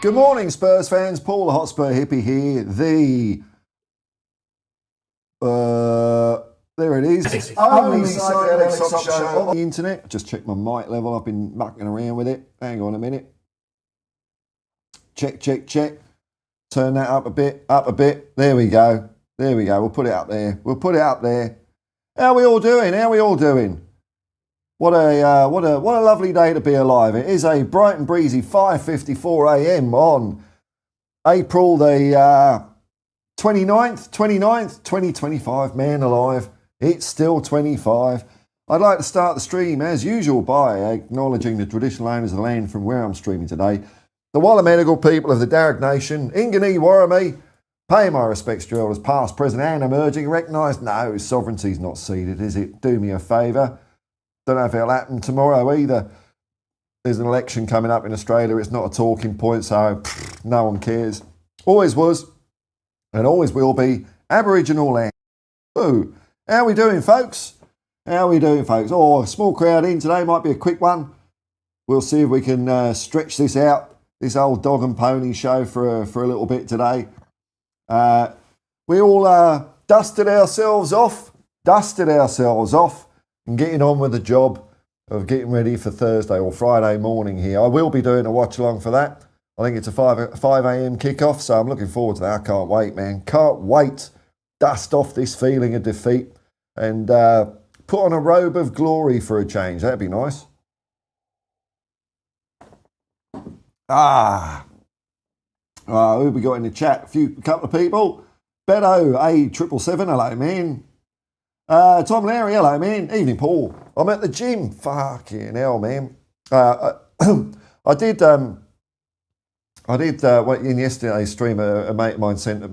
Good morning, Spurs fans. Paul the Hotspur Hippie here. There it is. Only psychedelic sock show on the internet. Just check my mic level. I've been mucking around with it. Hang on a minute. Check. Turn that up a bit. There we go. We'll put it up there. How we all doing? What a lovely day to be alive. It is a bright and breezy 5:54 a.m. on April the 29th, 2025. Man alive, it's still 25. I'd like to start the stream as usual by acknowledging the traditional owners of the land from where I'm streaming today, the Wallamedical people of the Darug Nation, Ingani Warramee. Pay my respects to elders past, present and emerging. Recognise no, sovereignty's not ceded, is it? Do me a favour. Don't know if it'll happen tomorrow either. There's an election coming up in Australia. It's not a talking point, so no one cares. Always was and always will be Aboriginal land. Ooh, how we doing, folks? Oh, a small crowd in today. Might be a quick one. We'll see if we can stretch this out, this old dog and pony show for a little bit today. We all dusted ourselves off and getting on with the job of getting ready for Thursday or Friday morning here. I will be doing a watch along for that. I think it's a 5 a.m. kickoff, so I'm looking forward to that. I can't wait, man. Can't wait. Dust off this feeling of defeat and put on a robe of glory for a change. That'd be nice. Who we got in the chat? A couple of people. Beto A777, hello, man. Tom Larry, hello, man. Evening, Paul. I'm at the gym. Fucking hell, man. I did in yesterday's stream, a mate of mine sent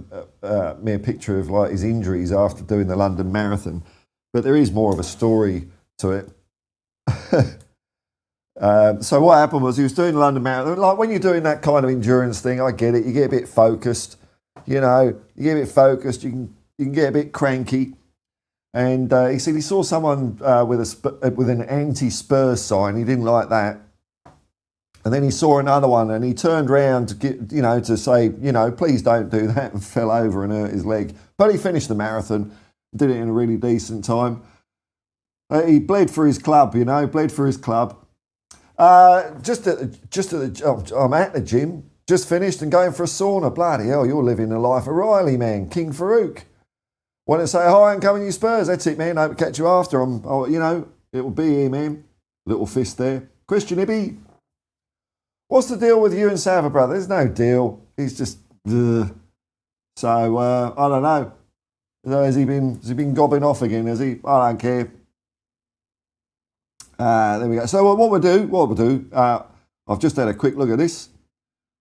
me a picture of like his injuries after doing the London Marathon, but there is more of a story to it. So what happened was he was doing the London Marathon. Like when you're doing that kind of endurance thing, I get it. You get a bit focused, you can get a bit cranky. And he said he saw someone with an anti-Spurs sign. He didn't like that. And then he saw another one, and he turned around to say, please don't do that, and fell over and hurt his leg. But he finished the marathon, did it in a really decent time. He bled for his club, I'm at the gym, just finished and going for a sauna. Bloody hell, you're living the life of Riley, man. King Farouk. Want to say hi and coming you Spurs? That's it, man. Hope to catch you after. It will be here, man. Little fist there. Christian Ibby. What's the deal with you and Sava, brother? There's no deal. He's just... So, I don't know. Has he been gobbing off again, has he? I don't care. There we go. So what we'll do, I've just had a quick look at this.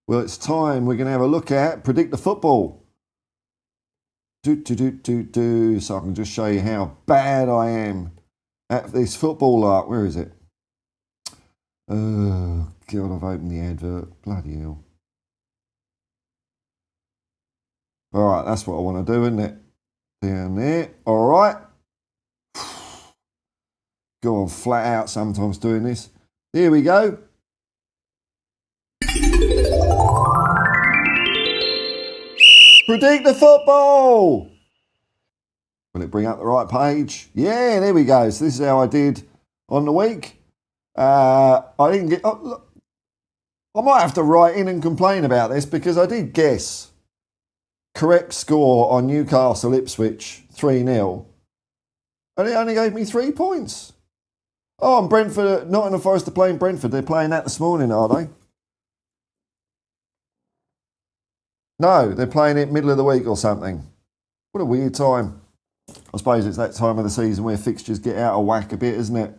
Well, it's time we're going to have a look at Predict the Football. So I can just show you how bad I am at this football art. Where is it? Oh, God, I've opened the advert. Bloody hell. All right, that's what I want to do, isn't it? Down there. All right. Go on, flat out sometimes doing this. Here we go. Predict the Football. Will it bring up the right page? Yeah, there we go. So this is how I did on the week. I didn't get... look, I might have to write in and complain about this because I did guess correct score on Newcastle Ipswich 3-0. And it only gave me 3 points. Oh, and Brentford, Nottingham Forest are playing Brentford. They're playing that this morning, are they? No, they're playing it middle of the week or something. What a weird time. I suppose it's that time of the season where fixtures get out of whack a bit, isn't it?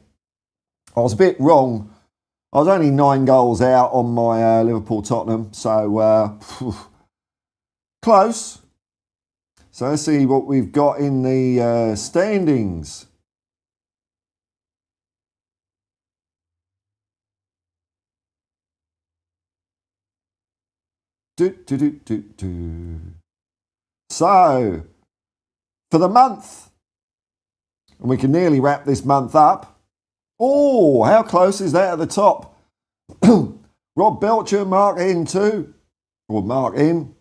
I was a bit wrong. I was only 9 goals out on my Liverpool-Tottenham, so close. So let's see what we've got in the standings. So, for the month, and we can nearly wrap this month up. Oh, how close is that at the top? Rob Belcher, Mark N2, or Mark in.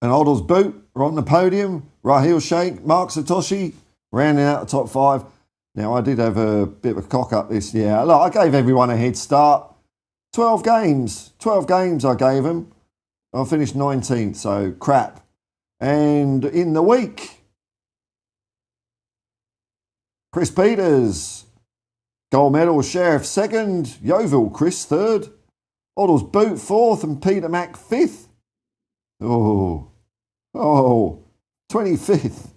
And Oddle's Boot are on the podium. Raheel Sheikh, Mark Satoshi, rounding out the top 5. Now, I did have a bit of a cock-up this year. Look, I gave everyone a head start. 12 games. 12 games I gave them. I finished 19th, so crap. And in the week, Chris Peters, gold medal, Sheriff 2nd, Yeovil Chris 3rd, Oddle's Boot 4th, and Peter Mack 5th. Oh, 25th.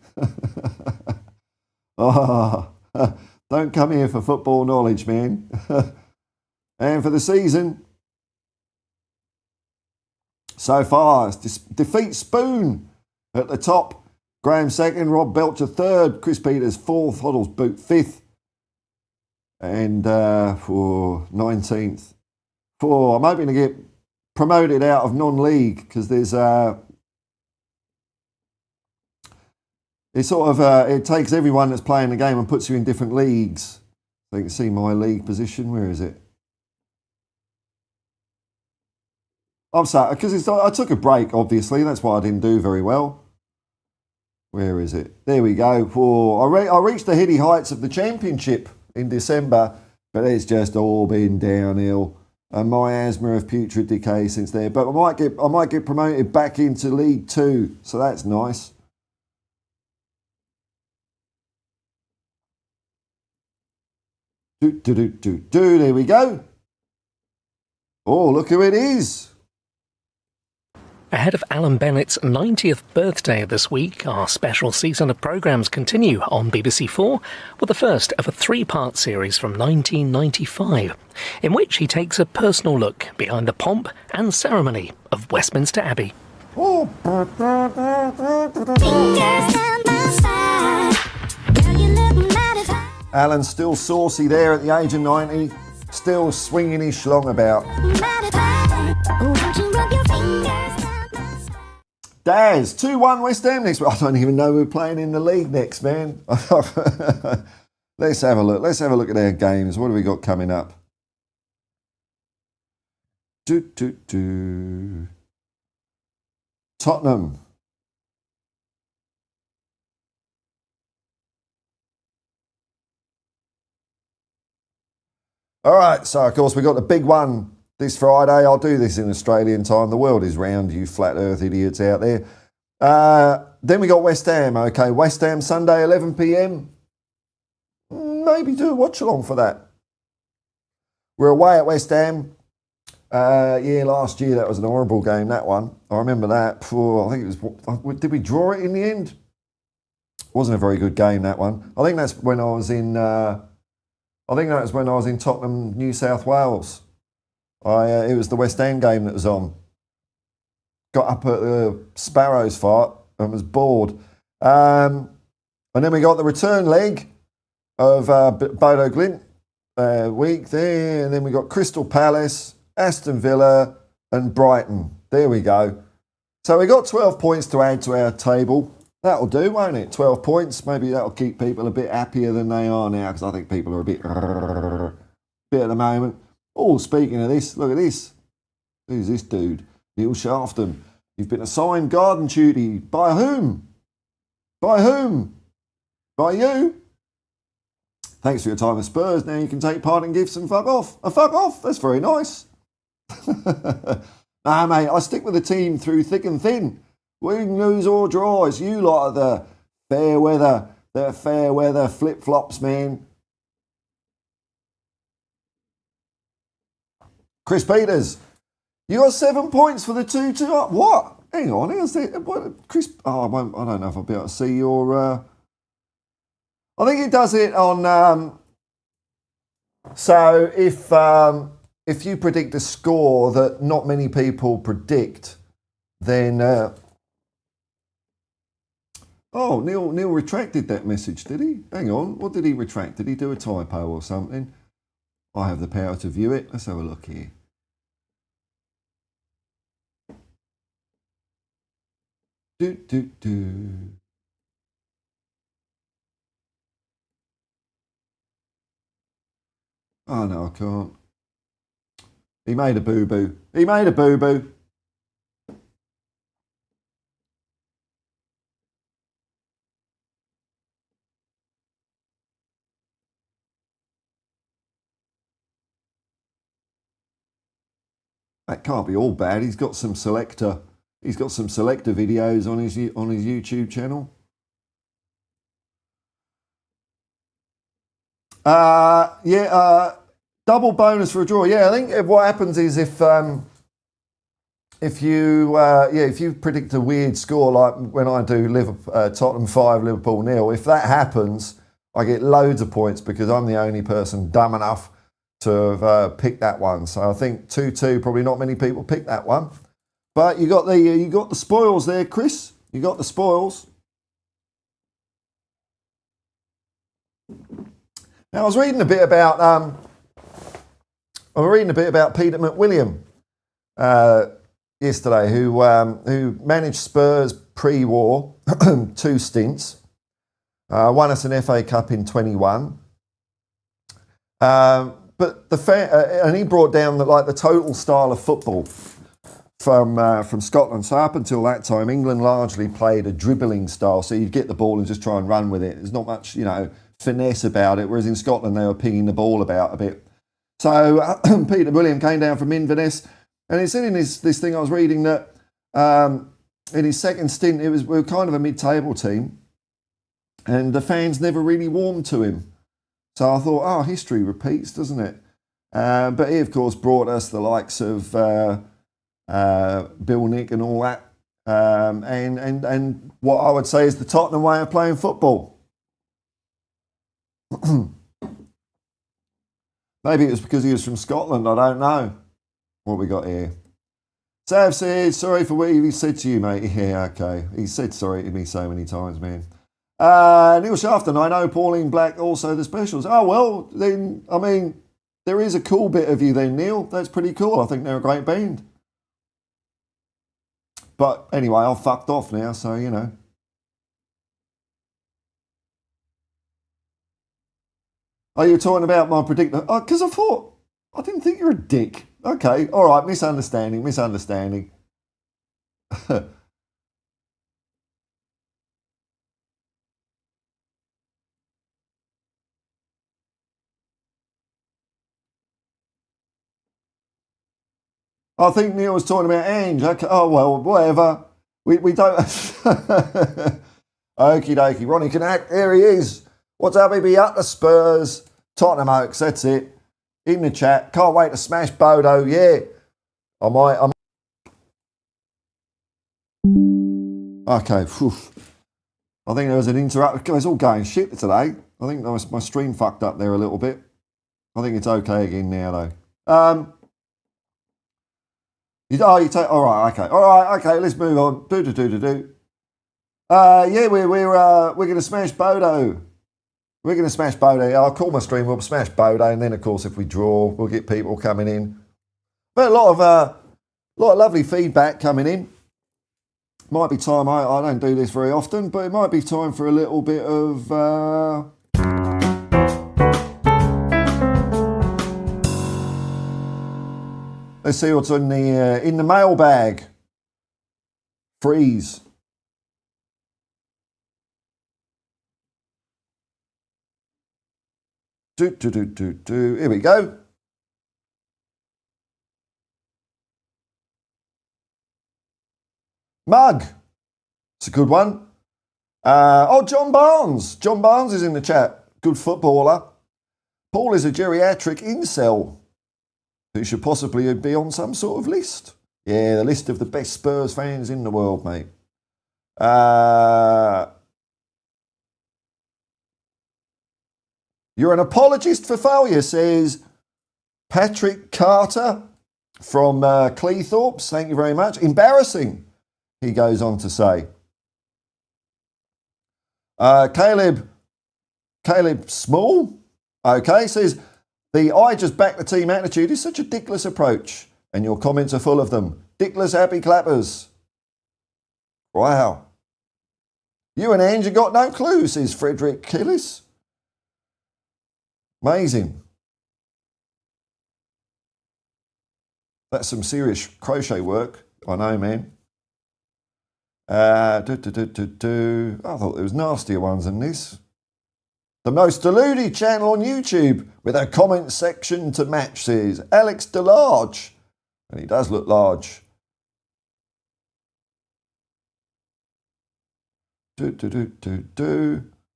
Don't come here for football knowledge, man. And for the season, so far, it's defeat Spoon at the top. Graham 2nd, Rob Belcher 3rd, Chris Peters 4th, Hoddle's Boot 5th, and for 19th. I'm hoping to get promoted out of non-league because there's it takes everyone that's playing the game and puts you in different leagues. So you can see my league position. Where is it? I'm sorry, because I took a break, obviously. That's why I didn't do very well. Where is it? There we go. I reached the heady heights of the championship in December, but it's just all been downhill. And my asthma of putrid decay since there. But I might get promoted back into League 2, so that's nice. There we go. Oh, look who it is. Ahead of Alan Bennett's 90th birthday this week, our special season of programmes continue on BBC4 with the first of a 3-part series from 1995, in which he takes a personal look behind the pomp and ceremony of Westminster Abbey. Oh. Alan's still saucy there at the age of 90, still swinging his schlong about. Daz, 2-1 West Ham next week. I don't even know who we're playing in the league next, man. Let's have a look. Let's have a look at their games. What have we got coming up? Tottenham. All right, so of course we got the big one this Friday. I'll do this in Australian time. The world is round, you flat earth idiots out there. Then we got West Ham. Okay, West Ham Sunday, 11 p.m. Maybe do a watch along for that. We're away at West Ham. Last year that was an horrible game, that one. I remember that. I think it was, did we draw it in the end? Wasn't a very good game, that one. I think that's when I was in Tottenham, New South Wales. It was the West Ham game that was on. Got up at the Sparrows fight and was bored. And then we got the return leg of Bodo Glimt week there. And then we got Crystal Palace, Aston Villa and Brighton. There we go. So we got 12 points to add to our table. That'll do, won't it? 12 points. Maybe that'll keep people a bit happier than they are now because I think people are a bit at the moment. Oh, speaking of this, look at this. Who's this dude? Neil Shafton. You've been assigned garden duty. By whom? By whom? By you? Thanks for your time at Spurs. Now you can take part in gifts and fuck off. Fuck off? That's very nice. Nah, mate, I stick with the team through thick and thin. Win, lose or draw. It's you lot of the fair weather flip-flops, man. Chris Peters, you got 7 points for the 2-2. What? Hang on, how's that? What, Chris? Oh, I don't know if I'll be able to see your. I think it does it on. So if you predict a score that not many people predict, then. Oh, Neil retracted that message, did he? Hang on, what did he retract? Did he do a typo or something? I have the power to view it. Let's have a look here. Oh, no, I can't. He made a boo-boo. He made a boo-boo. That can't be all bad. He's got some selector videos on his YouTube channel. Double bonus for a draw. Yeah, I think what happens is if you predict a weird score like when I do Tottenham 5, Liverpool 0, if that happens, I get loads of points because I'm the only person dumb enough to have picked that one. So I think 2-2, probably not many people picked that one. But you got the spoils there, Chris. You got the spoils. Now I was reading a bit about Peter McWilliam yesterday, who managed Spurs pre-war, 2 stints, won us an FA Cup in 21. But and he brought down the total style of football from Scotland. So up until that time, England largely played a dribbling style. So you'd get the ball and just try and run with it. There's not much, finesse about it. Whereas in Scotland, they were pinging the ball about a bit. So Peter William came down from Inverness, and he said in this thing I was reading that in his second stint, we were kind of a mid-table team, and the fans never really warmed to him. So I thought, history repeats, doesn't it? But he, of course, brought us the likes of Bill Nick and all that, and what I would say is the Tottenham way of playing football. Maybe it was because he was from Scotland, I don't know. What we got here? Sav says, sorry for what he said to you, mate. Yeah, okay. He said sorry to me so many times, man. Neil Shafton, I know Pauline Black, also the specials. Oh, well, then, I mean, there is a cool bit of you then, Neil. That's pretty cool. I think they're a great band. But anyway, I've fucked off now, so, Oh, you're talking about my predictor? Oh, because I didn't think you're a dick. Okay, all right, misunderstanding. I think Neil was talking about Ange. Okay. Oh, well, whatever. We don't... Okie dokie. Ronnie Knack, there he is. What's up, baby? Up the Spurs. Tottenham Oaks, that's it. In the chat. Can't wait to smash Bodo. Yeah. I might... Okay. Whew. I think there was an interrupt. It's all going shit today. I think my stream fucked up there a little bit. I think it's okay again now, though. All right, okay. Let's move on. Yeah, we're gonna smash Bodo. We're gonna smash Bodo. I'll call my stream. We'll smash Bodo, and then of course, if we draw, we'll get people coming in. But a lot of lovely feedback coming in. Might be time. I don't do this very often, but it might be time for a little bit of. Let's see what's in the mailbag. Freeze. Here we go. Mug. It's a good one. John Barnes. John Barnes is in the chat. Good footballer. Paul is a geriatric incel who should possibly be on some sort of list. Yeah, the list of the best Spurs fans in the world, mate. You're an apologist for failure, says Patrick Carter from Cleethorpes. Thank you very much. Embarrassing, he goes on to say. Caleb Small, okay, says, I just back the team attitude is such a dickless approach, and your comments are full of them. Dickless happy clappers. Wow. You and Ange got no clue, says Frederick Killis. Amazing. That's some serious crochet work. I know, man. I thought there was nastier ones than this. The most deluded channel on YouTube with a comment section to match, says Alex Delarge. And he does look large. Oh no,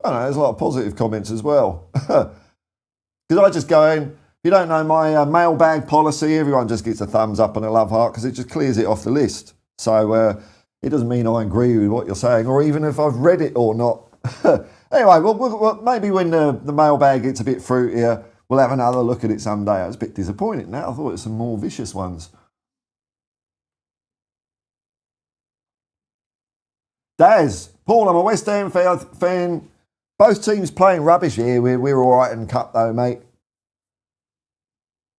there's a lot of positive comments as well. Because I just go in, if you don't know my mailbag policy, everyone just gets a thumbs up and a love heart because it just clears it off the list. So it doesn't mean I agree with what you're saying or even if I've read it or not. Anyway, well, maybe when the mailbag gets a bit fruitier, we'll have another look at it someday. I was a bit disappointed now. I thought it was some more vicious ones. Daz, Paul, I'm a West Ham fan. Both teams playing rubbish here. We're all right in cup though, mate.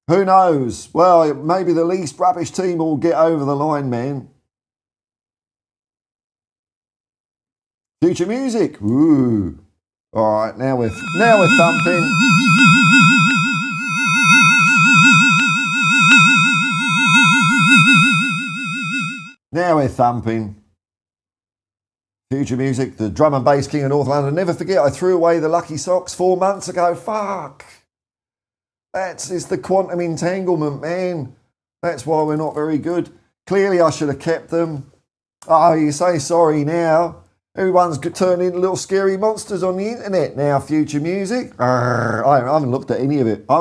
Who knows? Well, maybe the least rubbish team will get over the line, man. Future music. Ooh. All right, now we're thumping. Now we're thumping. Future music, the drum and bass king of North London. Never forget, I threw away the lucky socks 4 months ago. Fuck. It's the quantum entanglement, man. That's why we're not very good. Clearly, I should have kept them. Oh, you say sorry now. Everyone's turned into little scary monsters on the internet now, future music. I haven't looked at any of it. I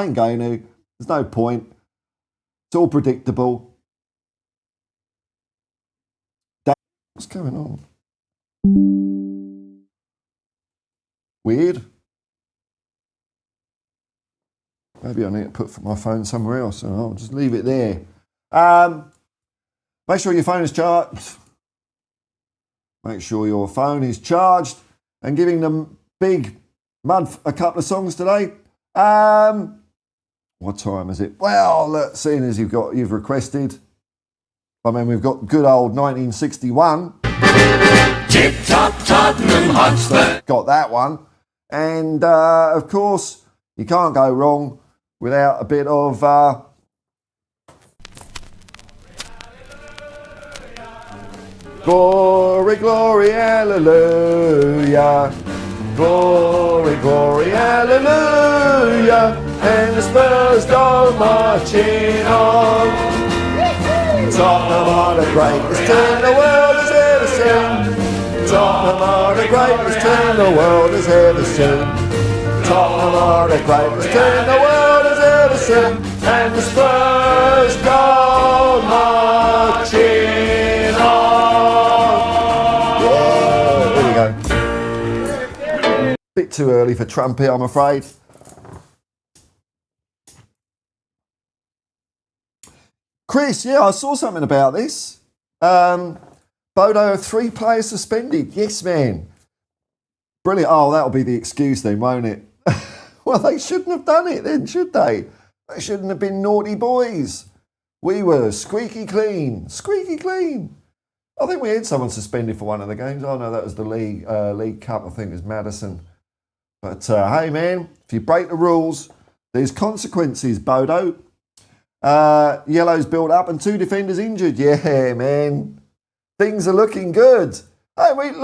ain't going to. There's no point. It's all predictable. What's going on? Weird. Maybe I need to put my phone somewhere else. So I'll just leave it there. Make sure your phone is charged. Make sure your phone is charged and giving them Big Mud a couple of songs today. What time is it? Well, look, seeing as you've requested. I mean, we've got good old 1961. Tip-top Tottenham Hotspur. Got that one. And, of course, you can't go wrong without a bit of... Glory, glory, hallelujah. Glory, glory, hallelujah. And the Spurs go marching on. Tottenham are the greatest team the world has ever seen. Tottenham are the greatest team the world has ever seen. Tottenham are the greatest team the world has ever seen. And the Spurs go marching on. Yeah, there we go. Bit too early for Trumpy, I'm afraid. Chris, yeah, I saw something about this. Bodo, 3 players suspended. Yes, man. Brilliant. Oh, that'll be the excuse then, won't it? Well, they shouldn't have done it then, should they? They shouldn't have been naughty boys. We were squeaky clean. Squeaky clean. I think we had someone suspended for one of the games. Oh, no, that was the League Cup. I think it was Madison. But, hey, man, if you break the rules, there's consequences, Bodo. Yellow's built up and 2 defenders injured. Yeah, man. Things are looking good. Hey, we've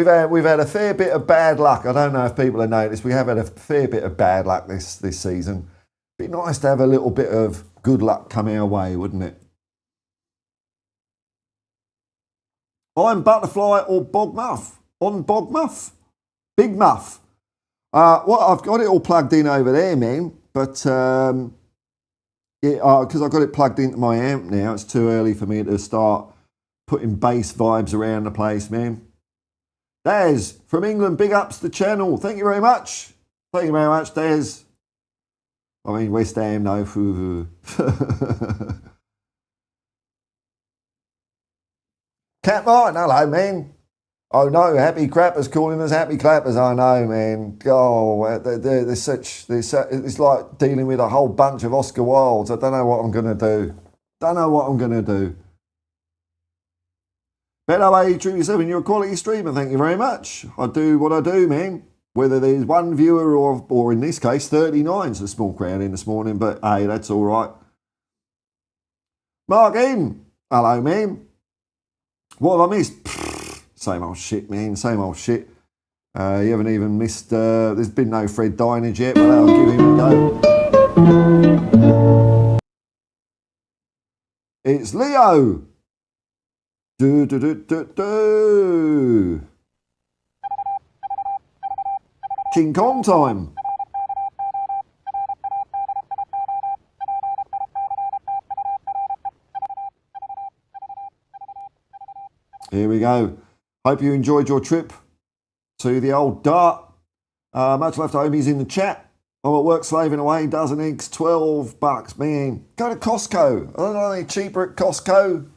had a fair bit of bad luck. I don't know if people have noticed. We have had a fair bit of bad luck this season. Be nice to have a little bit of good luck come our way, wouldn't it? I'm Butterfly or Bog Muff. On Bog Muff. Big Muff. Well, I've got it all plugged in over there, man. But... yeah, because I've got it plugged into my amp now. It's too early for me to start putting bass vibes around the place, man. Daz, from England, big ups the channel. Thank you very much. Thank you very much, Daz. I mean, West Ham, no. Cat Martin, hello, man. Oh, no, Happy Clappers calling us Happy Clappers. I know, man. Oh, it's like dealing with a whole bunch of Oscar Wildes. I don't know what I'm going to do. BetOA37, you're a quality streamer. Thank you very much. I do what I do, man. Whether there's one viewer or in this case, 39. It's a small crowd in this morning, but hey, that's all right. Mark in. Hello, man. What have I missed? Same old shit, man. Same old shit. You haven't even missed... there's been no Fred Dinage yet, but I'll give him a go. It's Leo. Do, do, do, do, do. King Kong time. Here we go. Hope you enjoyed your trip to the old dart. Much love to homies in the chat. I'm at work slaving away. Dozen eggs, $12, man. Go to Costco. I don't know, they're cheaper at Costco.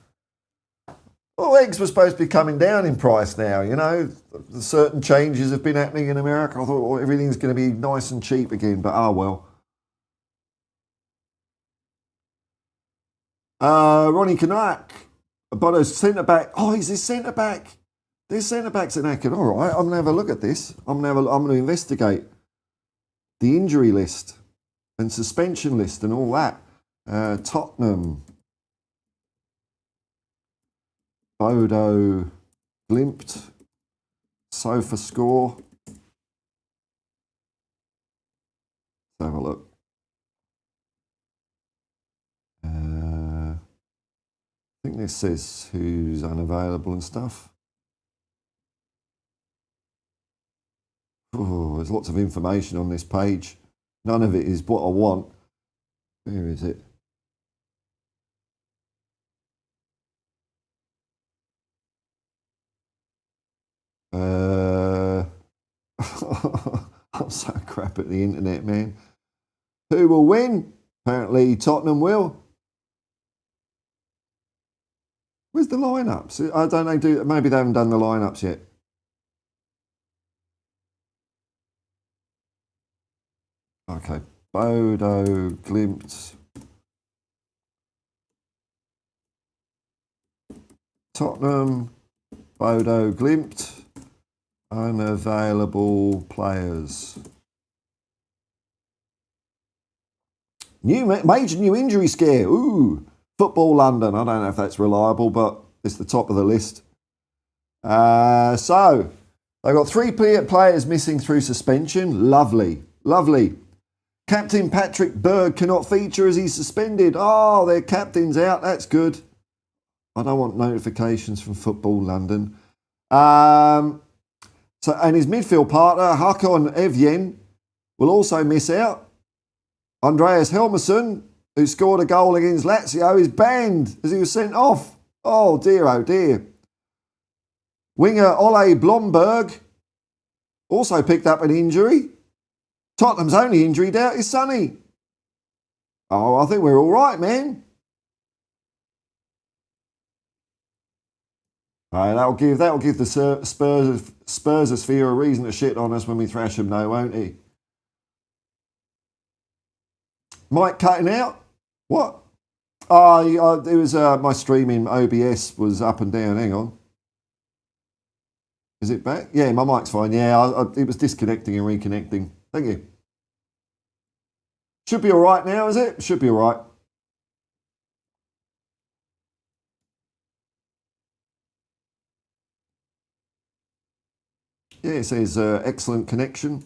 Well, eggs were supposed to be coming down in price now, you know. Certain changes have been happening in America. I thought, well, everything's going to be nice and cheap again, but oh well. Ronnie Kanak. But a centre-back. Oh, he's his centre-back. Their centre-backs are knackered. All right, I'm going to have a look at this. I'm going to investigate the injury list and suspension list and all that. Tottenham. Bodo Glimt. Sofa score. Let's have a look. I think this says who's unavailable and stuff. Oh, there's lots of information on this page. None of it is what I want. Where is it? I'm so crap at the internet, man. Who will win? Apparently Tottenham will. Where's the lineups? I don't know. Maybe they haven't done the lineups yet. Okay. Bodo Glimt. Tottenham. Bodo Glimt. Unavailable players. Major new injury scare. Ooh. Football London. I don't know if that's reliable, but it's the top of the list. So, they've got 3 players missing through suspension. Lovely. Lovely. Captain Patrick Berg cannot feature as he's suspended. Oh, their captain's out. That's good. I don't want notifications from Football London. And his midfield partner, Hakon Evjen, will also miss out. Andreas Helmersson, who scored a goal against Lazio, is banned as he was sent off. Oh dear. Winger Ole Blomberg also picked up an injury. Tottenham's only injury doubt is Sonny. Oh, I think we're all right, man. That'll give the Spursosphere a reason to shit on us when we thrash them, though, won't he? Mike cutting out? What? It was my streaming OBS was up and down. Hang on. Is it back? Yeah, my mic's fine. Yeah, it was disconnecting and reconnecting. Thank you. Should be all right now, is it? Should be all right. Yeah, it says excellent connection.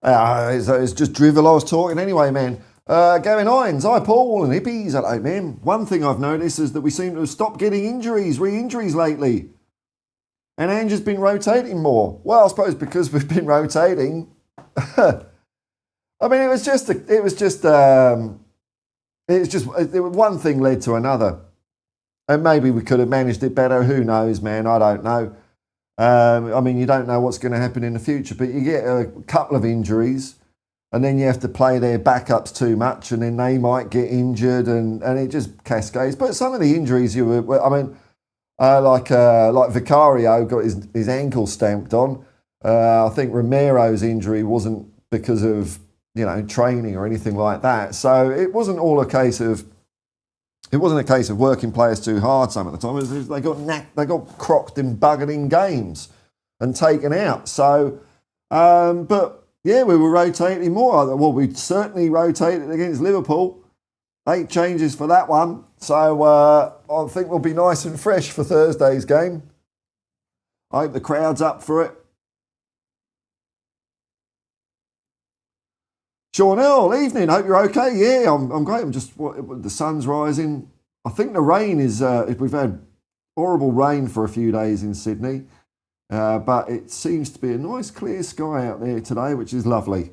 It's just drivel I was talking anyway, man. Gavin Hines, hi Paul and hippies. Hello, man. One thing I've noticed is that we seem to have stopped getting re-injuries lately. And Ange has been rotating more. Well, I suppose because we've been rotating. I mean, one thing led to another. And maybe we could have managed it better. Who knows, man? I don't know. I mean, you don't know what's going to happen in the future, but you get a couple of injuries and then you have to play their backups too much and then they might get injured and it just cascades. But some of the injuries like Vicario got his ankle stamped on. I think Romero's injury wasn't because of, training or anything like that. So it wasn't a case of working players too hard some of the time. They got crocked and buggered in games and taken out. So, but yeah, we were rotating more. Well, we certainly rotated against Liverpool. 8 changes for that one. So I think we'll be nice and fresh for Thursday's game. I hope the crowd's up for it. Sean Earl, evening. Hope you're okay. Yeah, I'm great. The sun's rising. I think the rain is. We've had horrible rain for a few days in Sydney, but it seems to be a nice clear sky out there today, which is lovely.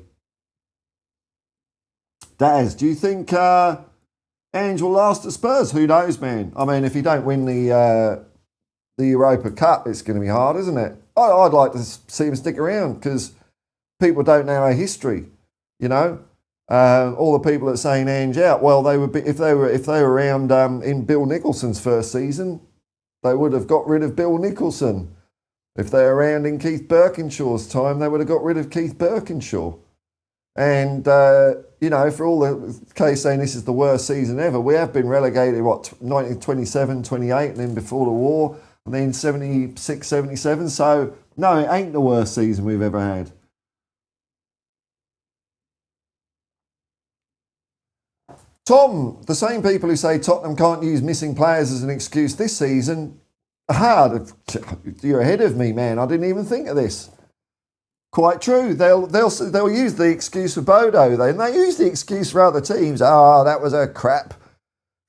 Daz, do you think Ange will last at Spurs? Who knows, man? I mean, if you don't win the Europa Cup, it's going to be hard, isn't it? I'd like to see him stick around because people don't know our history. You know, all the people that are saying Ange out. Well, they would be if they were around in Bill Nicholson's first season, they would have got rid of Bill Nicholson. If they were around in Keith Birkinshaw's time, they would have got rid of Keith Birkinshaw. And you know, for all the case saying this is the worst season ever, we have been relegated 1927, 28, and then before the war, and then 76, 77. So no, it ain't the worst season we've ever had. Tom, the same people who say Tottenham can't use missing players as an excuse this season, you're ahead of me, man. I didn't even think of this. Quite true. They'll use the excuse for Bodo. They use the excuse for other teams. That was a crap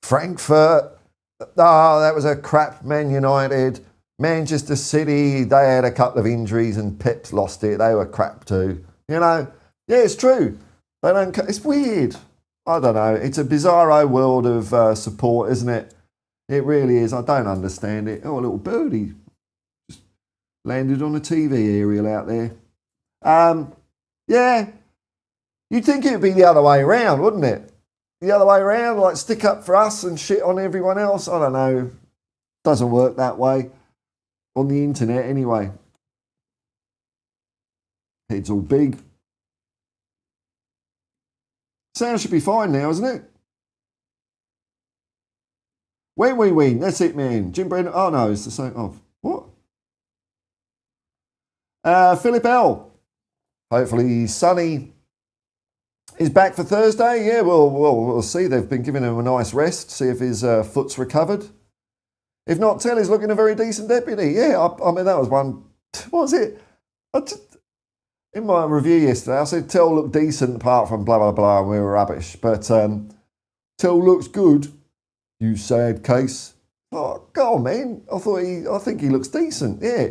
Frankfurt. That was a crap Man United. Manchester City, they had a couple of injuries and Pep's lost it. They were crap too. You know, yeah, it's true. They don't. It's weird. I don't know. It's a bizarro world of support, isn't it? It really is. I don't understand it. Oh, a little birdie just landed on a TV aerial out there. Yeah, you'd think it would be the other way around, wouldn't it? The other way around, like stick up for us and shit on everyone else. I don't know. Doesn't work that way. On the internet, anyway. Head's all big. Sound should be fine now, isn't it? When we win, that's it, man. Jim Brennan. Oh no, it's the same. Oh, what? Philip L. Hopefully Sonny is back for Thursday. Yeah, we'll see. They've been giving him a nice rest. See if his foot's recovered. If not, Telly's looking a very decent deputy. Yeah, I mean that was one. What was it? In my review yesterday, I said Tell looked decent apart from blah, blah, blah, and we were rubbish. But Tell looks good, you sad case. Oh, go on, man. I think he looks decent, yeah.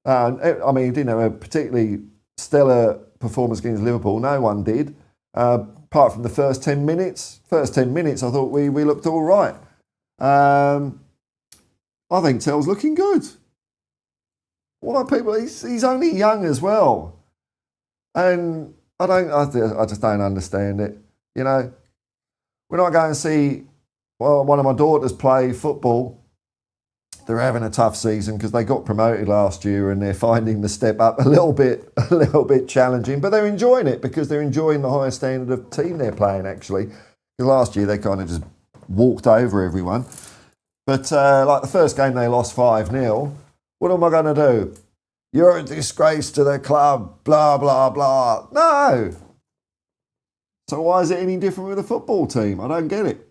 I mean, he didn't have a particularly stellar performance against Liverpool. No one did. Apart from the first 10 minutes. First 10 minutes, I thought we looked all right. I think Tell's looking good. Why people? He's only young as well. And I just don't understand it. You know, when I go and see one of my daughters play football, they're having a tough season because they got promoted last year and they're finding the step up a little bit challenging. But they're enjoying it because they're enjoying the higher standard of team they're playing. Actually, because last year they kind of just walked over everyone. But like the first game they lost 5-0. What am I going to do? You're a disgrace to the club, blah, blah, blah. No. So why is it any different with the football team? I don't get it.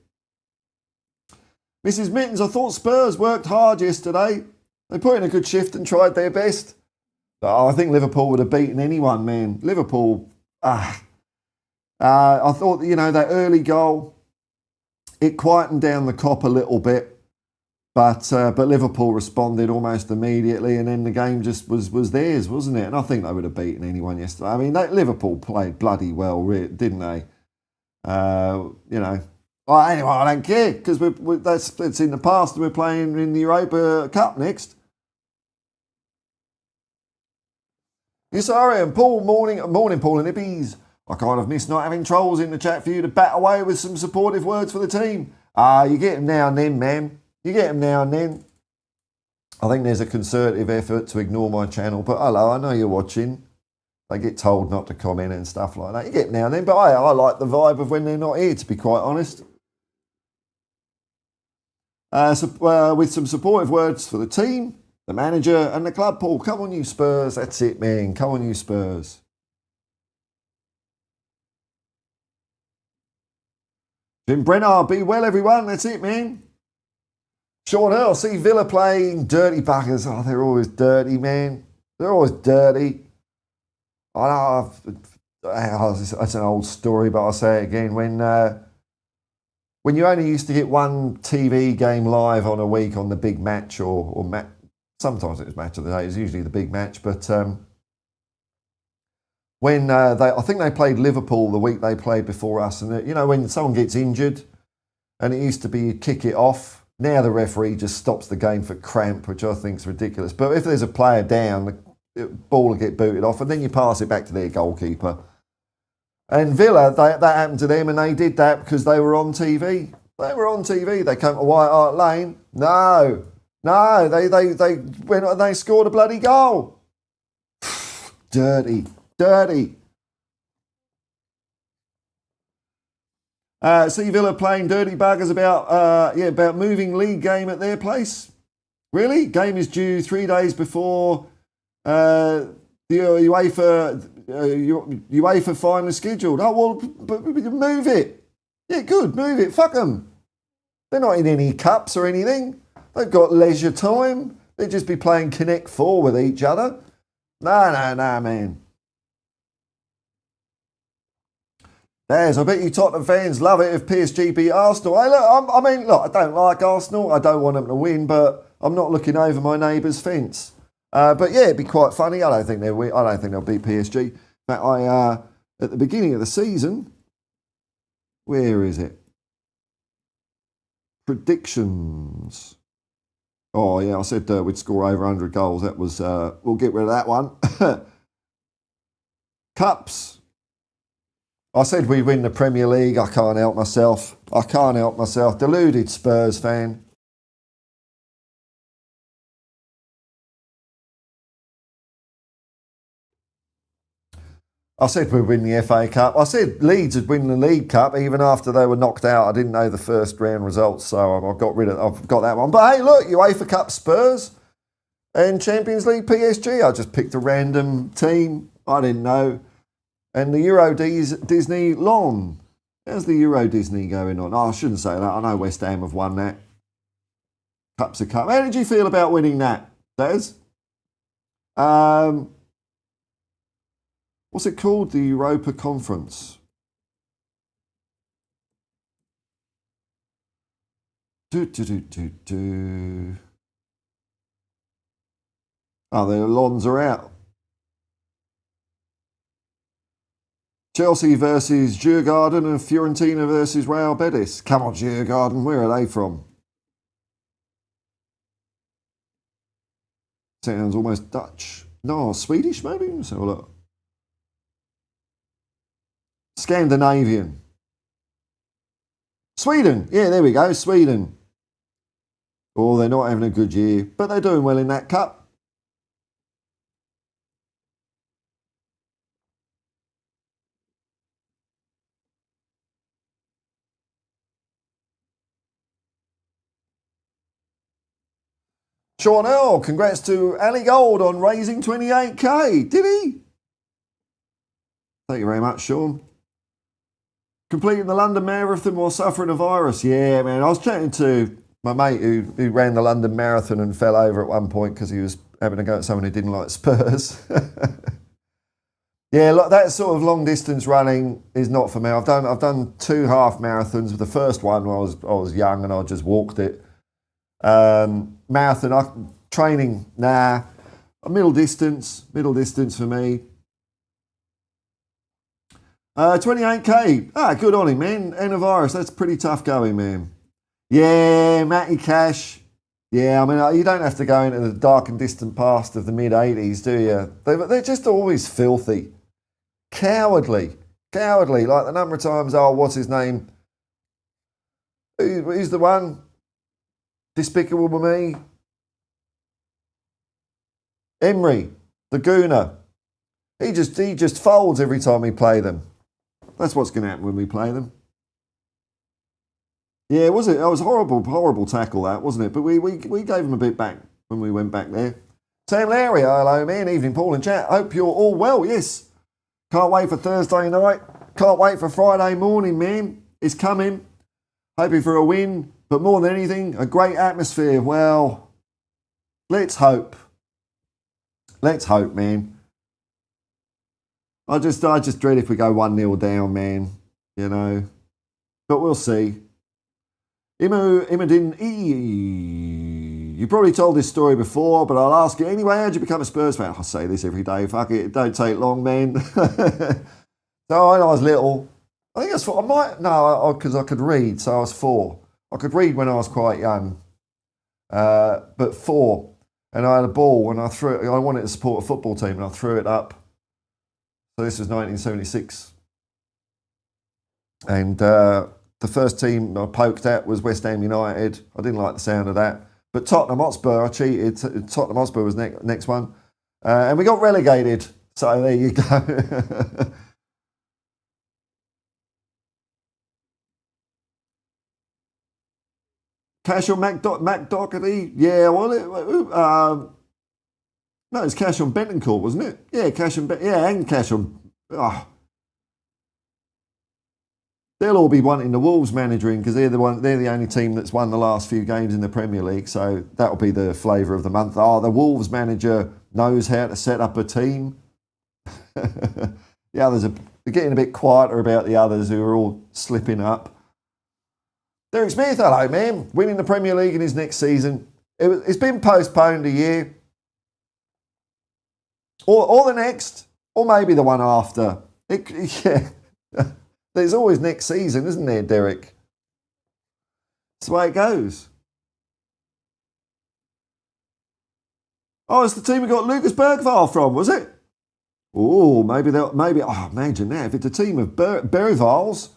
Mrs. Mittens, I thought Spurs worked hard yesterday. They put in a good shift and tried their best. I think Liverpool would have beaten anyone, man. Liverpool, I thought, you know, that early goal, it quietened down the Kop a little bit. But Liverpool responded almost immediately, and then the game just was theirs, wasn't it? And I think they would have beaten anyone yesterday. I mean, Liverpool played bloody well, didn't they? You know. Well, anyway, I don't care because that's in the past. We're playing in the Europa Cup next. Yes, sorry, and Paul, morning, Paul and Hippies. I kind of miss not having trolls in the chat for you to bat away with some supportive words for the team. You get them now and then, man. You get them now and then. I think there's a concerted effort to ignore my channel, but hello, I know you're watching. They get told not to comment and stuff like that. You get them now and then, but I like the vibe of when they're not here, to be quite honest. With some supportive words for the team, the manager and the club, Paul. Come on, you Spurs. That's it, man. Come on, you Spurs. Jim Brenner, be well, everyone. That's it, man. Sean Earl, see Villa playing dirty buggers. Oh, they're always dirty, man. They're always dirty. I That's an old story, but I'll say it again. When you only used to get one TV game live on a week on the big match sometimes it was match of the day, it was usually the big match, but when I think they played Liverpool the week they played before us, and when someone gets injured, and it used to be kick it off, now the referee just stops the game for cramp, which I think is ridiculous. But if there's a player down, the ball will get booted off, and then you pass it back to their goalkeeper. And Villa, that happened to them, and they did that because they were on TV. They were on TV. They came to White Hart Lane. No, they went and they scored a bloody goal. Dirty. See Villa playing dirty buggers about moving league game at their place. Really? Game is due 3 days before the UEFA final is scheduled. Oh, well, but move it. Yeah, good, move it. Fuck them. They're not in any cups or anything. They've got leisure time. They'd just be playing Connect 4 with each other. No, man. Daz, I bet you Tottenham fans love it if PSG beat Arsenal. Hey, look, I don't like Arsenal. I don't want them to win, but I'm not looking over my neighbour's fence. But yeah, it'd be quite funny. I don't think they'll beat PSG. In fact, at the beginning of the season, where is it? Predictions. Oh yeah, I said we'd score over 100 goals. That was we'll get rid of that one. Cups. I said we'd win the Premier League. I can't help myself. Deluded Spurs fan. I said we'd win the FA Cup. I said Leeds would win the League Cup even after they were knocked out. I didn't know the first round results, so I've got that one. But hey, look, UEFA Cup Spurs and Champions League PSG. I just picked a random team. I didn't know. And the Euro Disney Long. How's the Euro Disney going on? Oh, I shouldn't say that. I know West Ham have won that. Cup's a cup. How did you feel about winning that, Des? What's it called? The Europa Conference. Oh, the Lons are out. Chelsea versus Djurgården and Fiorentina versus Real Betis. Come on, Djurgården. Where are they from? Sounds almost Dutch. No, Swedish maybe? Let's have a look. Scandinavian. Sweden. Yeah, there we go. Sweden. Oh, they're not having a good year, but they're doing well in that cup. Sean Earl, congrats to Ali Gold on raising 28k. Did he? Thank you very much, Sean. Completing the London Marathon while suffering a virus. Yeah, man. I was chatting to my mate who ran the London Marathon and fell over at one point because he was having a go at someone who didn't like Spurs. Yeah, look, that sort of long distance running is not for me. I've done 2 half marathons. The first one I was young and I just walked it. Marathon training, nah. Middle distance for me. 28k. Good on him, man. And a virus. That's pretty tough going, man. Yeah, Matty Cash. Yeah, I mean, you don't have to go into the dark and distant past of the mid-80s, do you? They're just always filthy. Cowardly. Like the number of times, what's his name? Who's the one? Despicable Me. Emery, the Gooner. He just folds every time we play them. That's what's going to happen when we play them. Yeah, was it? That was horrible tackle, that, wasn't it? But we gave him a bit back when we went back there. Sam Larry, hello, man. Evening, Paul and chat. Hope you're all well. Yes. Can't wait for Thursday night. Can't wait for Friday morning, man. It's coming. Hoping for a win. But more than anything, a great atmosphere. Well, let's hope. Let's hope, man. I just dread if we go 1-0 down, man. You know. But we'll see. Imodin E. You probably told this story before, but I'll ask you anyway. How'd you become a Spurs fan? I say this every day. Fuck it. It don't take long, man. So when I was little, I think I was 4. Because I could read, so I was 4. I could read when I was quite young. But 4. And I had a ball and I threw it. I wanted to support a football team and I threw it up. So this was 1976. And the first team I poked at was West Ham United. I didn't like the sound of that. But Tottenham Hotspur, I cheated. Tottenham Hotspur was next one. And we got relegated. So there you go. Cash on Mac Doherty? Yeah, well, no, it's Cash on Bentoncourt, wasn't it? Yeah, Cash on and Cash on. Oh. They'll all be wanting the Wolves managing because they're the only team that's won the last few games in the Premier League. So that'll be the flavour of the month. Oh, the Wolves manager knows how to set up a team. The others are getting a bit quieter about the others who are all slipping up. Derek Smith, hello, man. Winning the Premier League in his next season. It's been postponed a year. Or the next. Or maybe the one after. Yeah. There's always next season, isn't there, Derek? That's the way it goes. Oh, it's the team we got Lucas Bergvall from, was it? Oh, imagine that. If it's a team of Bergvalls,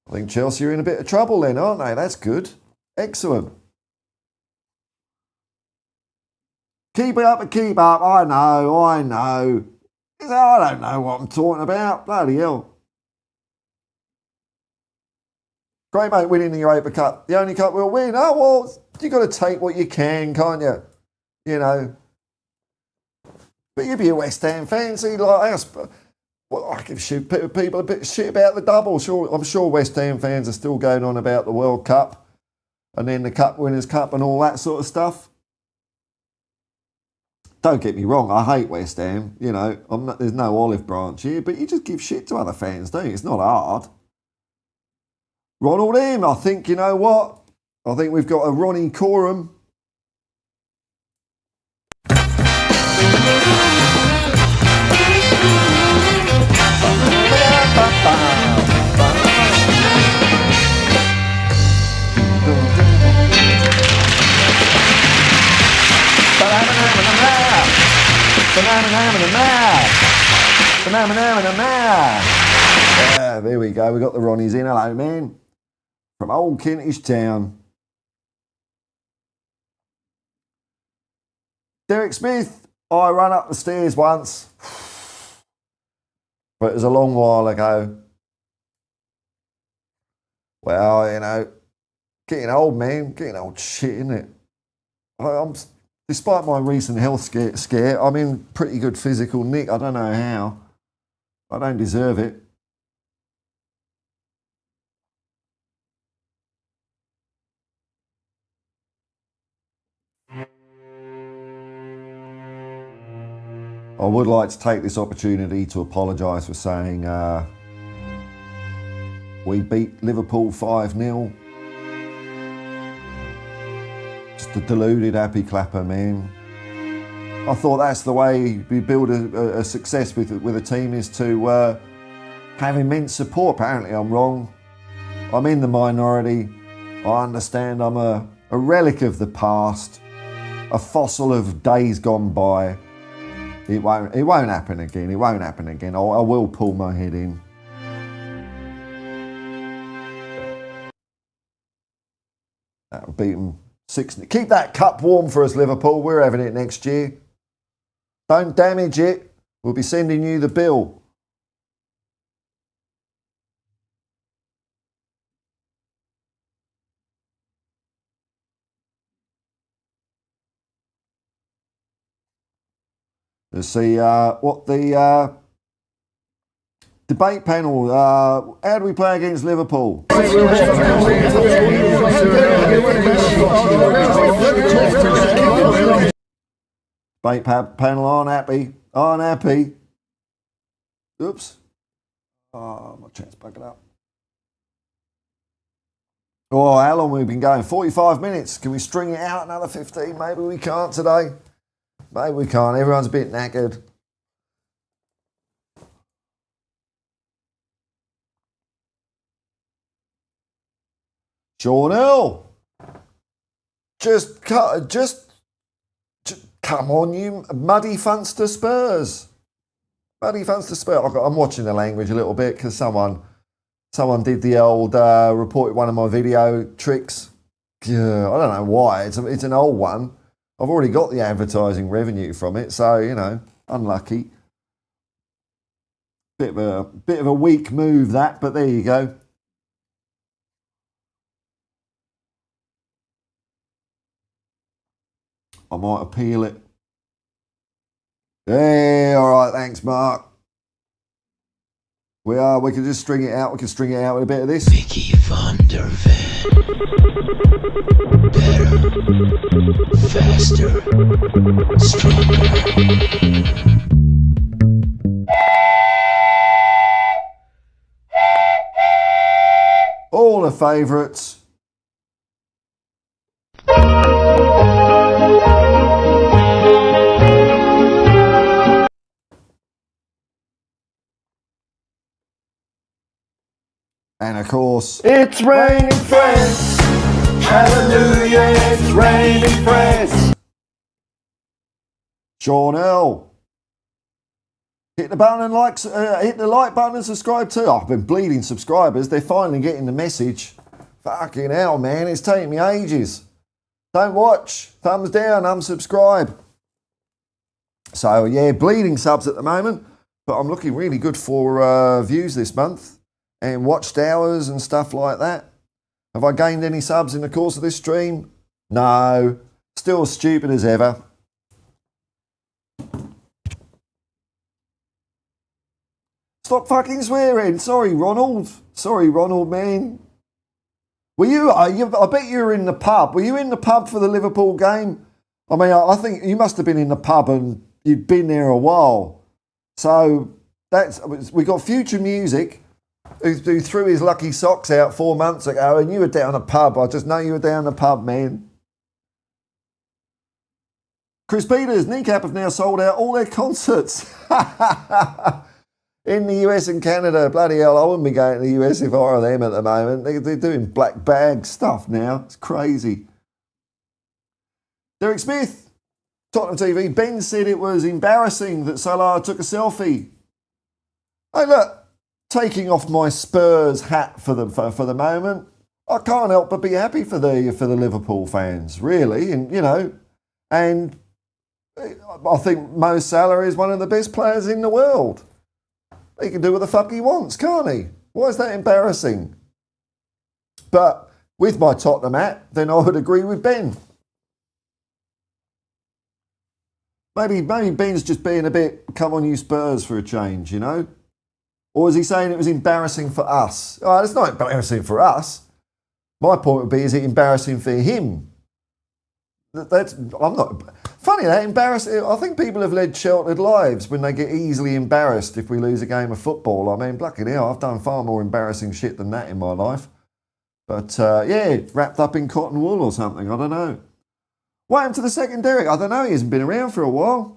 I think Chelsea are in a bit of trouble then, aren't they? That's good. Excellent. Keep it up and keep up. I know. I don't know what I'm talking about. Bloody hell. Great mate winning the Europa Cup. The only cup we'll win. Oh, well, you got to take what you can, can't you? You know. But you'd be a West Ham fan, see, like us. Well, I give people a bit of shit about the double. I'm sure West Ham fans are still going on about the World Cup and then the Cup Winners' Cup and all that sort of stuff. Don't get me wrong, I hate West Ham. You know, there's no olive branch here, but you just give shit to other fans, don't you? It's not hard. Ronald M, I think, you know what? I think we've got a Ronnie Coram. Yeah, there we go. We got the Ronnies in. Hello, man. From old Kentish Town. Derek Smith. I ran up the stairs once, but it was a long while ago. Well, you know, getting old, man. Getting old shit, isn't it? Despite my recent health scare, I'm in pretty good physical nick. I don't know how. I don't deserve it. I would like to take this opportunity to apologise for saying we beat Liverpool 5-0. Just a deluded happy clapper, man. I thought that's the way we build a success with a team, is to have immense support. Apparently I'm wrong. I'm in the minority. I understand I'm a relic of the past, a fossil of days gone by. It won't happen again. It won't happen again. I will pull my head in. That'll beat them 6. Keep that cup warm for us, Liverpool. We're having it next year. Don't damage it. We'll be sending you the bill. Let's see what the debate panel. How do we play against Liverpool? Debate panel aren't happy. Oops. Oh, my chat's bugging up. Oh, how long have we been going? 45 minutes. Can we string it out another 15? Maybe we can't today. Maybe we can't. Everyone's a bit knackered. Sean Hill. Just come on, you muddy Funster Spurs. Muddy Funster Spurs. I'm watching the language a little bit because someone did the old reported one of my video tricks. Yeah, I don't know why. It's an old one. I've already got the advertising revenue from it, so you know, unlucky. Bit of a weak move that, but there you go. I might appeal it. Hey, all right, thanks, Mark. We can just string it out. We can string it out with a bit of this. Vicky van der Ven. Better, faster, stronger. All the favourites. And of course, it's raining friends. Hallelujah, it's raining friends. Sean L. Hit the button and hit the like button and subscribe too. I've been bleeding subscribers. They're finally getting the message. Fucking hell, man, it's taking me ages. Don't watch. Thumbs down, unsubscribe. So yeah, bleeding subs at the moment, but I'm looking really good for views this month. And watched hours and stuff like that. Have I gained any subs in the course of this stream? No. Still as stupid as ever. Stop fucking swearing. Sorry, Ronald. Sorry, Ronald, man. Were you? I bet you were in the pub. Were you in the pub for the Liverpool game? I mean, I think you must have been in the pub and you'd been there a while. So we got Future Music, who threw his lucky socks out 4 months ago, and you were down the pub. I just know you were down the pub, man. Chris Peters, Kneecap have now sold out all their concerts in the US and Canada. Bloody hell, I wouldn't be going to the US if I were them at the moment. They're doing black bag stuff now. It's crazy. Derek Smith, Tottenham TV. Ben said it was embarrassing that Salah took a selfie. Hey, look. Taking off my Spurs hat for the moment, I can't help but be happy for the Liverpool fans, really, and you know, and I think Mo Salah is one of the best players in the world. He can do what the fuck he wants, can't he? Why is that embarrassing? But with my Tottenham hat, then I would agree with Ben. Maybe Ben's just being a bit, come on you Spurs for a change, you know? Or is he saying it was embarrassing for us? Oh, it's not embarrassing for us. My point would be, is it embarrassing for him? I'm not... Funny that, embarrassing. I think people have led sheltered lives when they get easily embarrassed if we lose a game of football. I mean, bloody hell, I've done far more embarrassing shit than that in my life. But, yeah, wrapped up in cotton wool or something, I don't know. What happened to the second Derek? I don't know, he hasn't been around for a while.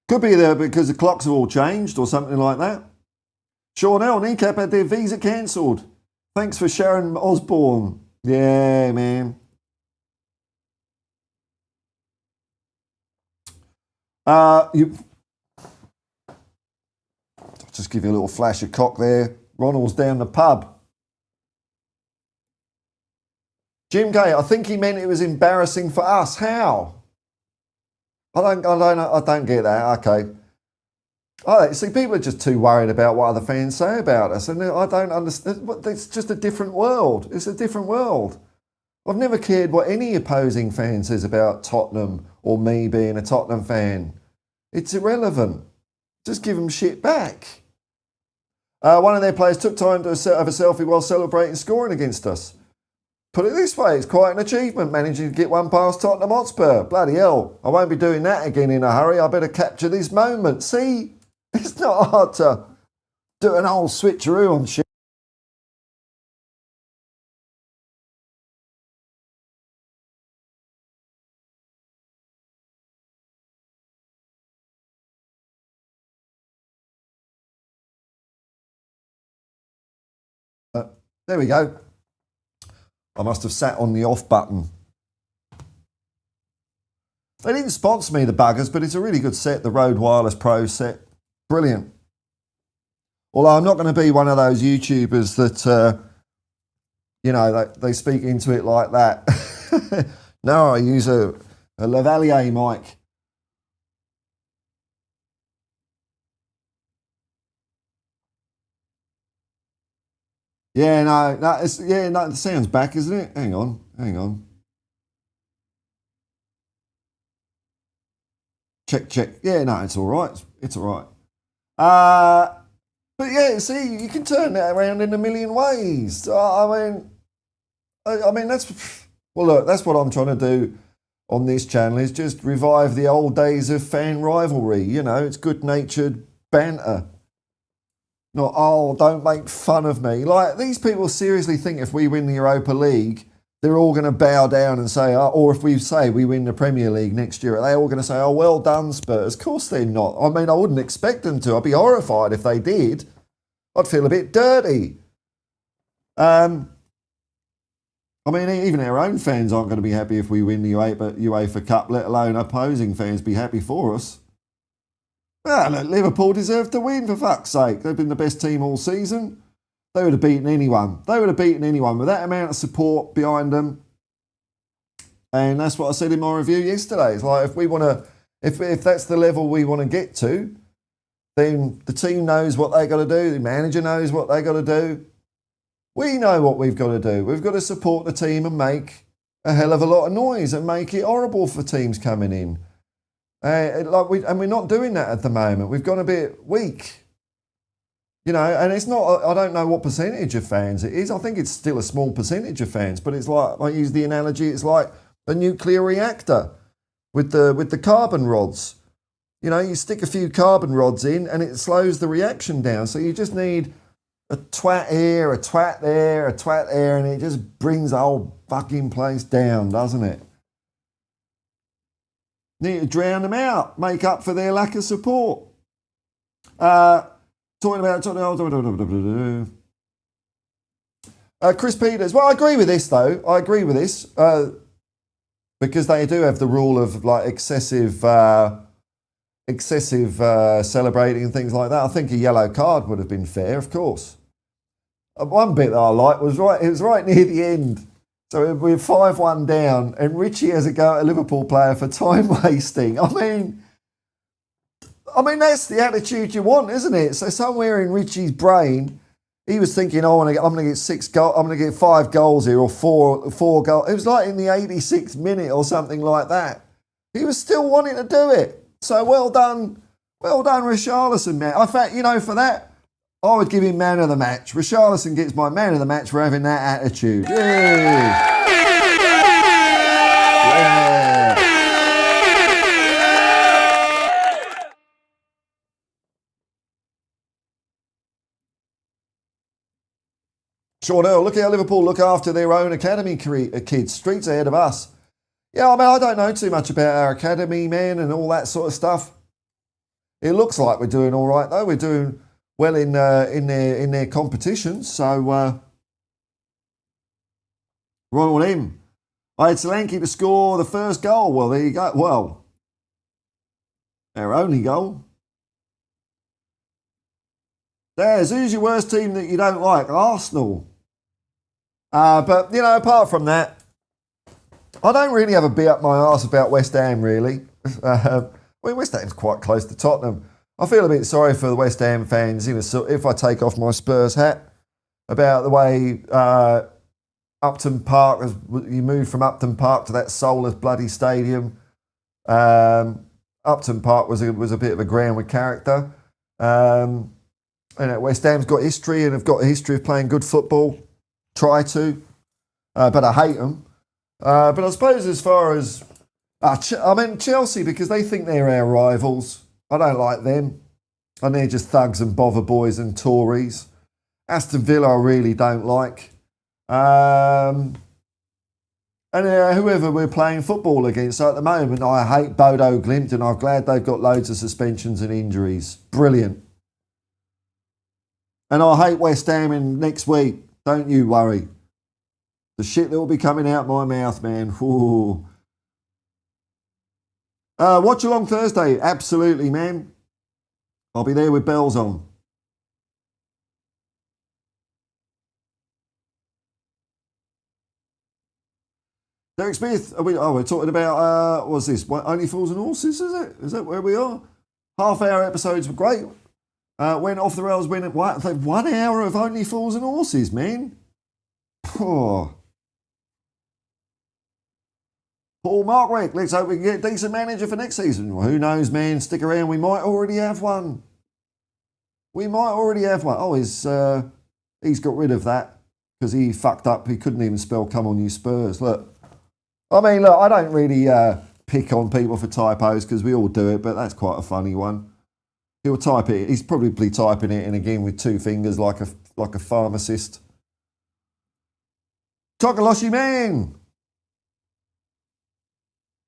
Could be there because the clocks have all changed or something like that. Sean L. Kneecap had their visa cancelled. Thanks for Sharon Osborne. Yeah, man. I'll just give you a little flash of cock there. Ronald's down the pub. Jim Gay, I think he meant it was embarrassing for us. How? I don't get that. Okay. See, people are just too worried about what other fans say about us, and I don't understand. It's just a different world. It's a different world. I've never cared what any opposing fan says about Tottenham or me being a Tottenham fan. It's irrelevant. Just give them shit back. One of their players took time to have a selfie while celebrating scoring against us. Put it this way, it's quite an achievement managing to get one past Tottenham Hotspur. Bloody hell, I won't be doing that again in a hurry. I better capture this moment. See, it's not hard to do an old switcheroo on shit. There we go. I must have sat on the off button. They didn't sponsor me, the buggers, but it's a really good set, the Rode Wireless Pro set. Brilliant. Although I'm not going to be one of those YouTubers that, they speak into it like that. No, I use a Lavalier mic. Yeah, the sound's back, isn't it? Hang on. Check. Yeah, no, it's all right. It's all right. But yeah, see, you can turn that around in a million ways. I mean, that's what I'm trying to do on this channel is just revive the old days of fan rivalry. You know, it's good-natured banter. Not, don't make fun of me. Like, these people seriously think if we win the Europa League, they're all going to bow down and say, or if we say we win the Premier League next year, are they all going to say, well done, Spurs? Of course they're not. I mean, I wouldn't expect them to. I'd be horrified if they did. I'd feel a bit dirty. I mean, even our own fans aren't going to be happy if we win the UEFA Cup, let alone opposing fans be happy for us. Well, look, Liverpool deserve to win, for fuck's sake. They've been the best team all season. They would have beaten anyone. With that amount of support behind them. And that's what I said in my review yesterday. It's like, if that's the level we want to get to, then the team knows what they got to do. The manager knows what they got to do. We know what we've got to do. We've got to support the team and make a hell of a lot of noise and make it horrible for teams coming in. And we're not doing that at the moment. We've gone a bit weak. You know, and it's not, I don't know what percentage of fans it is. I think it's still a small percentage of fans, but it's like, I use the analogy, it's like a nuclear reactor with the carbon rods. You know, you stick a few carbon rods in and it slows the reaction down. So you just need a twat here, a twat there, a twat there, and it just brings the whole fucking place down, doesn't it? Need to drown them out, make up for their lack of support. Chris Peters. Well, I agree with this, though. Because they do have the rule of like excessive celebrating and things like that. I think a yellow card would have been fair, of course. One bit that I liked was it was right near the end. So we're 5-1 down, and Richie has a go at a Liverpool player for time wasting. I mean, that's the attitude you want, isn't it? So somewhere in Richie's brain, he was thinking, I'm going to get 6 goals. I'm going to get 5 goals here, or four goals. It was like in the 86th minute or something like that. He was still wanting to do it. So well done, Richarlison, man. In fact, for that, I would give him man of the match. Richarlison gets my man of the match for having that attitude. Yeah. Sean Earl, look how Liverpool look after their own academy kids. Streets ahead of us. Yeah, I don't know too much about our academy, man, and all that sort of stuff. It looks like we're doing all right, though. We're doing well in their competitions. So, Ronald M. I had Solanke to score the first goal. Well, there you go. Well, our only goal. Daz, who's your worst team that you don't like? Arsenal. But, apart from that, I don't really have a bee up my arse about West Ham, really. West Ham's quite close to Tottenham. I feel a bit sorry for the West Ham fans, if I take off my Spurs hat, about the way Upton Park, you moved from Upton Park to that soulless bloody stadium. Upton Park was a bit of a ground with character. And West Ham's got history and have got a history of playing good football. Try to. But I hate them. But I suppose as far as... I meant Chelsea, because they think they're our rivals. I don't like them. And they're just thugs and bother boys and Tories. Aston Villa I really don't like. And whoever we're playing football against at the moment, I hate Bodo Glimt, and I'm glad they've got loads of suspensions and injuries. Brilliant. And I hate West Ham in next week. Don't you worry. The shit that will be coming out my mouth, man. Ooh. Watch along Thursday. Absolutely, man. I'll be there with bells on. Derek Smith, we're talking about, what's this? Only Fools and Horses, is it? Is that where we are? Half-hour episodes were great. Went off the rails, went 1 hour of Only Fools and Horses, man. Poor. Paul Markwick, let's hope we can get a decent manager for next season. Well, who knows, man? Stick around, we might already have one. Oh, he's got rid of that because he fucked up. He couldn't even spell "come on, you Spurs." Look, I don't really pick on people for typos because we all do it, but that's quite a funny one. He'll type it. He's probably typing it in again with 2 fingers like a pharmacist. Tokoloshi man.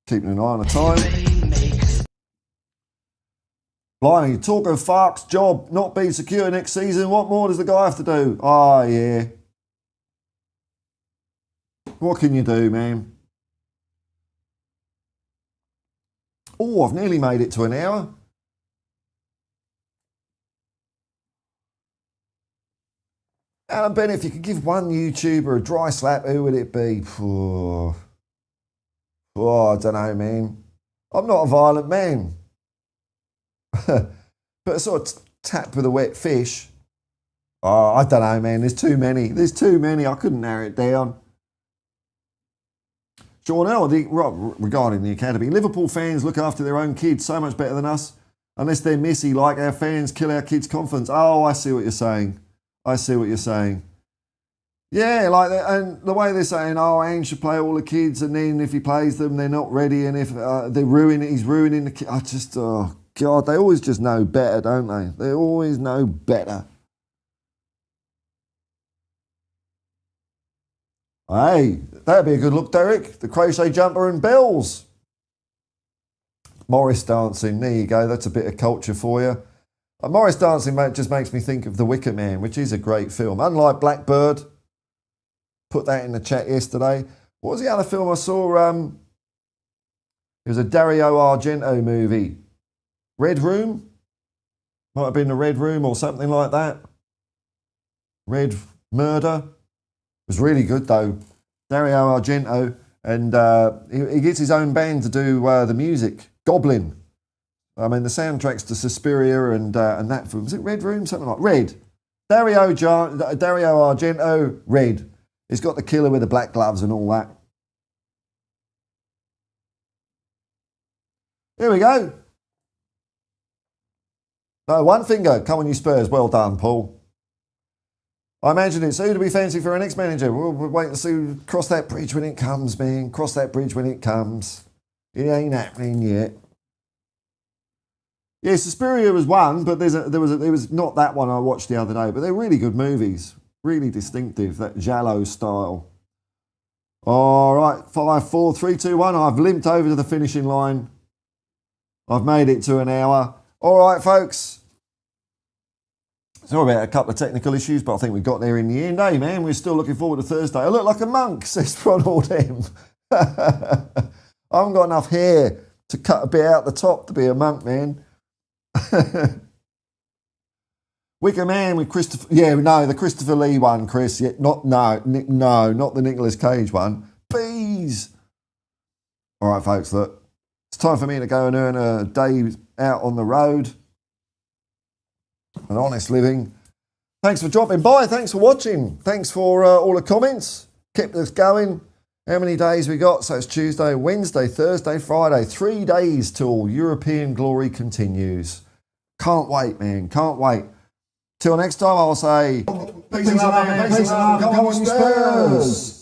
Keeping an eye on the time. Blimey, talk of Fark's job not being secure next season. What more does the guy have to do? Oh, yeah. What can you do, man? Oh, I've nearly made it to an hour. Alan Bennett, if you could give one YouTuber a dry slap, who would it be? I don't know, man. I'm not a violent man. But a sort of tap with a wet fish. Oh, I don't know, man. There's too many. I couldn't narrow it down. Sean L, regarding the academy, Liverpool fans look after their own kids so much better than us. Unless they're messy, like our fans kill our kids' confidence. Oh, I see what you're saying. Yeah, like that, and the way they're saying, oh, Ange should play all the kids, and then if he plays them, they're not ready, and if he's ruining the kids. Oh God, they always just know better, don't they? They always know better. Hey, that'd be a good look, Derek. The crochet jumper and bells. Morris dancing, there you go. That's a bit of culture for you. Morris dancing just makes me think of The Wicker Man, which is a great film. Unlike Blackbird, put that in the chat yesterday. What was the other film I saw? It was a Dario Argento movie. Red Room? Might have been The Red Room or something like that. Red Murder. It was really good though. Dario Argento, and he gets his own band to do the music. Goblin. I mean, the soundtracks to Suspiria and that film. Was it Red Room? Something like Red. Dario Argento, Red. He's got the killer with the black gloves and all that. Here we go. No, one finger. Come on, you Spurs. Well done, Paul. I imagine it's who do we fancy for our next manager? We'll wait and see. Cross that bridge when it comes, man. Cross that bridge when it comes. It ain't happening yet. Yeah, Suspiria was one, but there was not that one I watched the other day. But they're really good movies. Really distinctive, that Giallo style. All right, 5, 4, 3, 2, 1. I've limped over to the finishing line. I've made it to an hour. All right, folks. Sorry about a couple of technical issues, but I think we got there in the end. Hey, man, we're still looking forward to Thursday. I look like a monk, says Ronald M. I haven't got enough hair to cut a bit out the top to be a monk, man. Wicker Man with Christopher... Yeah, no, the Christopher Lee one, Chris. Yeah, not the Nicolas Cage one. Bees! All right, folks, look. It's time for me to go and earn a day out on the road. An honest living. Thanks for dropping by. Thanks for watching. Thanks for all the comments. Keep this going. How many days we got? So it's Tuesday, Wednesday, Thursday, Friday. 3 days till European glory continues. Can't wait, man. Can't wait. Till next time, I'll say, peace and love, man. Peace and love. Come on, Spurs.